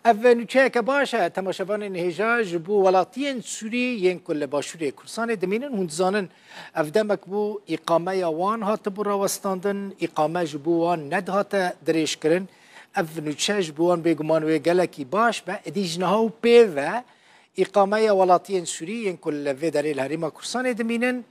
نوچه که باشه تماشاوان نهجا جبو ولاتین سوری ین کل باشوری کورسان دمینن هند زانن افدمک بو اقامه وان هات بو راوستاندن اقامه جبو وان ند هات دریش کرن اف نوچه جبو وان بگمان و گلکی باش با ادیجنها و پیوه اقامه ولاتین سوری ین کل وی داری الهریما کورسان دمینن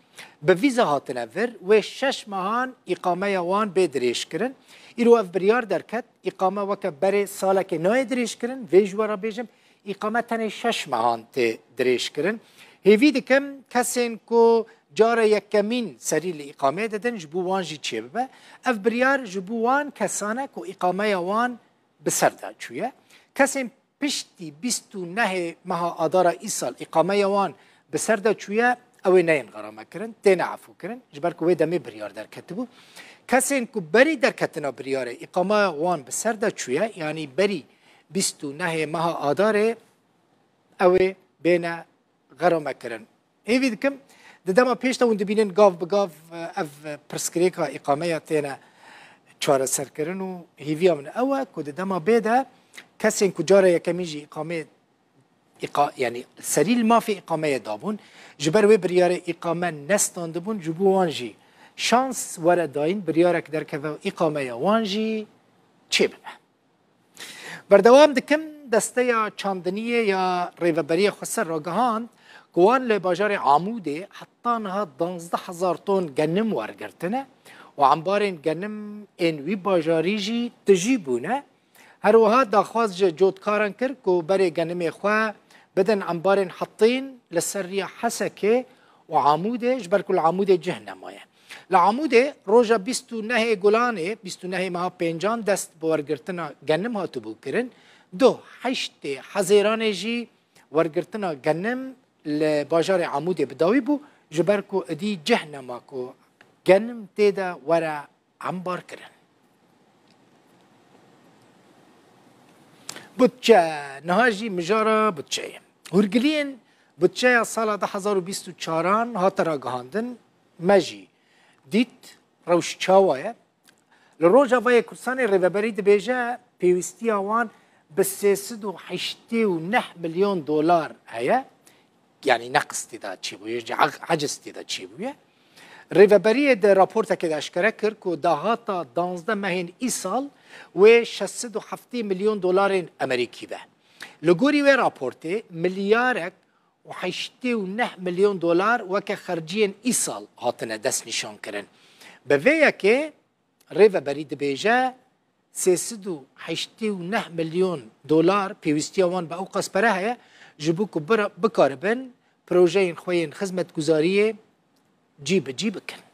به ویزا هاتن افر و 6 ماهان اقامه وان بدریش کرن ایرو اف بریار درکت اقامه وک بر ساله که نای دریش کرن ویجوارا بیجم اقامه تنه 6 ماهان ته دریش کرن هیوی دکم کسین کو جاره یکمین سری اقامه دادن جبو وان جی چه ببه اف بریار جبو وان کسانه کو اقامه وان بسر دا چویه کسین پشتی 29 ماه آدار ایسال اقامه وان بسر دا چویه اوی نین غرامه کرن تین عفو کرن جبر کوی دمی بریار در کتبو کسین کو بری در کتنا بریاره اقامه وان بسر دا چویه یعنی بری 29 ماه آداره اوی بین غرامه کرن هیوی دکم دما پیشتا وند بینن گاف بگاف اف پرسکریکا اقامه تینا چاره سر کرن و هیوی من اوه که دما بیده کسین کو جاره یکمیجی اقامه یعنی سریل ما في اقامه دابون جبر و بریار اقامه نستاندبون جبو وانجی شانس ورا داین بریارک در که اقامه وانجی چه ببه بردوام دکم دسته یا چاندنیه یا ریوبری خسر را گهاند گوان لباجار عموده حتی نها 12,000 تن گنم ورگرتنه و عنبارین گنم انوی باجاری جی تجیبونه هر وها داخواز جودکارن کرد که برای گنم خواه بدن عنبارن حطين لسرية حسكة وعمودة جبر كل عمودة جهنمية لعمودة روجا بيستو نهي قولاني بيستو نهي مها بينجان دست بورگرتنا جنم ها تبو كرن دو حشت حزيران جي ورگرتنا جنم لباجار عمودة بداوي بو جبر كو ادي جهنماكو جنم تيدا ورا عنبار كرن بودجا نهاجي مجارة بودجاية هرگلين بودجاية سالة 2024 هاترا گهاندن مجي ديت روش چاوايا لروجا ويا كرساني ريبابري دبيجا بيوستيا وان بسيسدو 8 مليون دولار هيا يعني نقص تدا تشيبويا عجز تدا تشيبويا ريبابري ده رابورتا كده اشكرا كركو دهاتا 12 مهين ايصال و 670 مليون دولار امريكي به لغوري وي رابورتي مليارك و 8 مليون دولار وك خرجين ايصال هاتنا دس نشان كرن بويا كي ريفا بريد بيجا 380 مليون دولار بيوستيا وان باوقاس براها جبوكو بكاربن بروجين خوين خدمة گزارية جيب كن